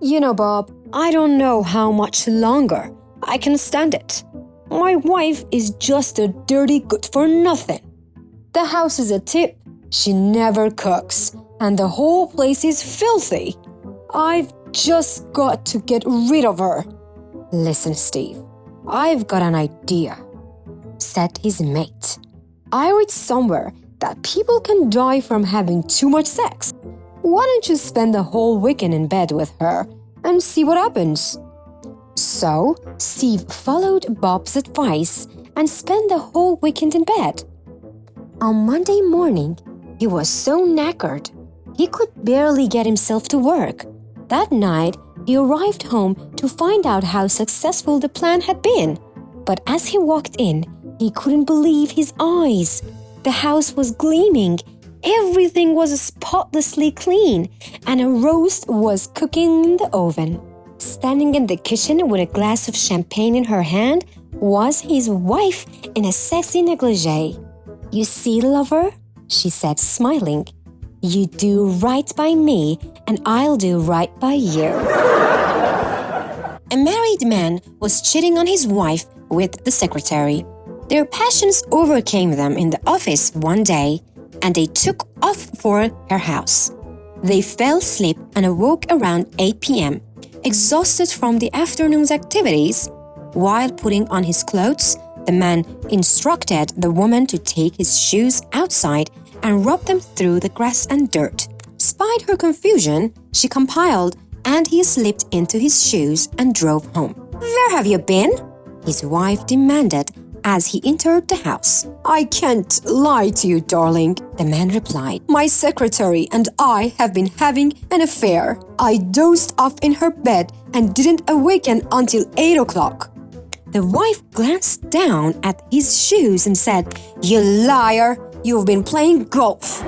Bob, I don't know how much longer I can stand it. My wife is just a dirty good-for-nothing. The house is a tip, she never cooks, and the whole place is filthy. I've just got to get rid of her. Listen, Steve, I've got an idea, said his mate. I read somewhere that people can die from having too much sex. Why don't you spend the whole weekend in bed with her and see what happens? So, Steve followed Bob's advice and spent the whole weekend in bed. On Monday morning, he was so knackered, he could barely get himself to work. That night, he arrived home to find out how successful the plan had been. But as he walked in, he couldn't believe his eyes. The house was gleaming, everything was spotlessly clean, and a roast was cooking in the oven. Standing in the kitchen with a glass of champagne in her hand was his wife in a sexy negligee. "You see, lover," she said, smiling, "you do right by me, and I'll do right by you." A married man was cheating on his wife with the secretary. Their passions overcame them in the office one day, and they took off for her house. They fell asleep and awoke around 8 p.m., exhausted from the afternoon's activities. While putting on his clothes, the man instructed the woman to take his shoes outside and rub them through the grass and dirt. Despite her confusion, she complied, and he slipped into his shoes and drove home. "Where have you been?" his wife demanded as he entered the house. "I can't lie to you, darling," the man replied. "My secretary and I have been having an affair. I dozed off in her bed and didn't awaken until 8 o'clock. The wife glanced down at his shoes and said, "You liar! You've been playing golf."